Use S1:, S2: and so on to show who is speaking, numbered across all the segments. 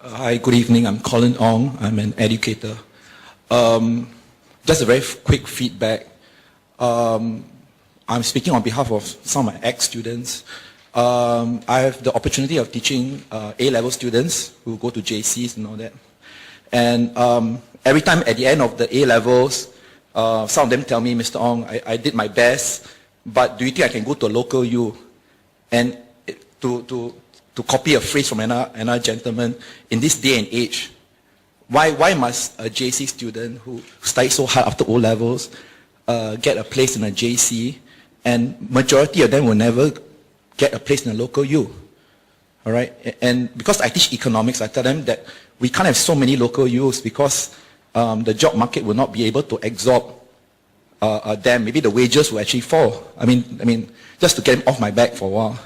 S1: Hi, good evening. I'm Colin Ong. I'm an educator. Just a very quick feedback. I'm speaking on behalf of some of my ex-students. I have the opportunity of teaching A-level students who go to JCs and all that. And every time at the end of the A-levels, some of them tell me, Mr. Ong, I did my best, but do you think I can go to a local U? And to copy a phrase from another gentleman, in this day and age, why must a JC student who studied so hard after O-levels get a place in a JC, and majority of them will never get a place in a local U? All right, and because I teach economics, I tell them that we can't have so many local U's because the job market will not be able to absorb them. Maybe the wages will actually fall. I mean, just to get them off my back for a while.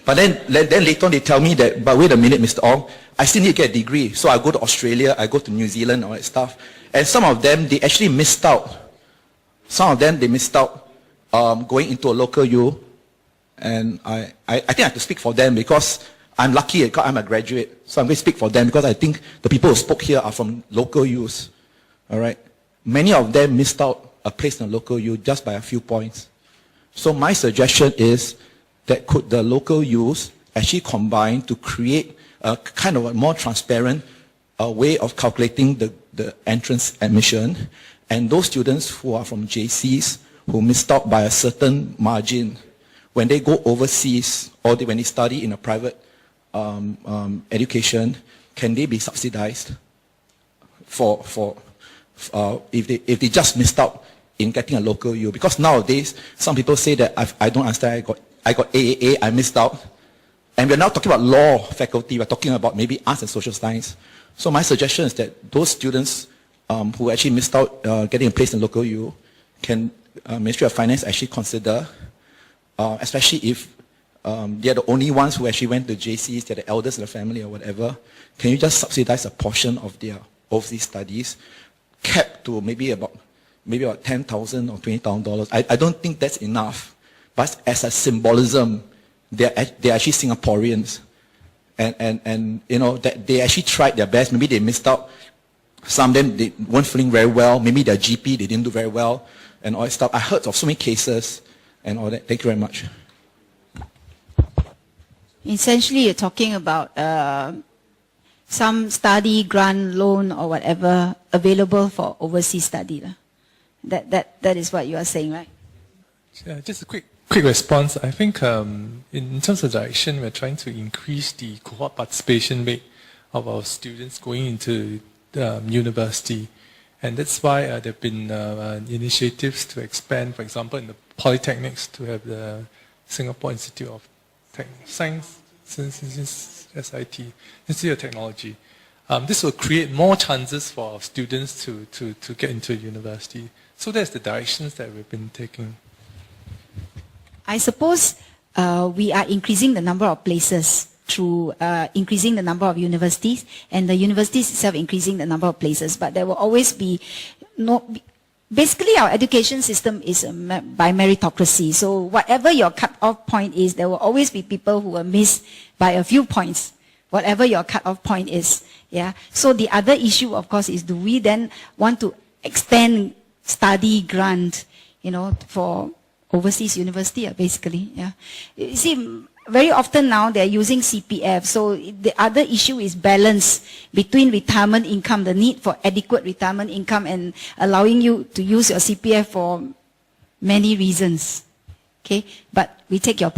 S1: But then later on they tell me that, but wait a minute, Mr. Ong, I still need to get a degree. So I go to Australia, I go to New Zealand, all that stuff. And some of them, they actually missed out. Some of them, they missed out going into a local U. And I think I have to speak for them because I'm lucky because I'm a graduate. So I'm going to speak for them because I think the people who spoke here are from local U's. All right? Many of them missed out a place in a local U just by a few points. So my suggestion is that could the local U's actually combine to create a kind of a more transparent way of calculating the entrance admission, and those students who are from JCs who missed out by a certain margin, when they go overseas or when they study in a private education, can they be subsidized if they just missed out in getting a local U? Because nowadays, some people say that I don't understand, I got AAA, I missed out. And we're now talking about law faculty, we're talking about maybe arts and social science. So my suggestion is that those students who actually missed out getting a place in local U, can Ministry of Finance actually consider, especially if they're the only ones who actually went to JCs, they're the elders in the family or whatever, can you just subsidize a portion of their overseas studies, capped to maybe about $10,000 or $20,000. I don't think that's enough. But as a symbolism, they're actually Singaporeans. And you know, that they actually tried their best. Maybe they missed out. Some of them, they weren't feeling very well. Maybe their GP, they didn't do very well. And all that stuff. I heard of so many cases and all that. Thank you very much.
S2: Essentially, you're talking about some study grant loan or whatever available for overseas study. That is what you are saying, right?
S3: Yeah, just a quick response. I think in terms of direction, we're trying to increase the cohort participation rate of our students going into university. And that's why there have been initiatives to expand, for example, in the polytechnics, to have the Singapore Institute of Science, SIT, Institute of Technology. This will create more chances for our students to get into university. So that's the directions that we've been taking.
S2: I suppose we are increasing the number of places through increasing the number of universities, and the universities itself increasing the number of places. But there will always be basically our education system is by meritocracy. So whatever your cut-off point is, there will always be people who will miss by a few points, whatever your cut-off point is. Yeah. So the other issue, of course, is do we then want to extend study grant, you know, for overseas university, basically. Yeah. You see, very often now they're using CPF. So the other issue is balance between retirement income, the need for adequate retirement income, and allowing you to use your CPF for many reasons. Okay, but we take your point.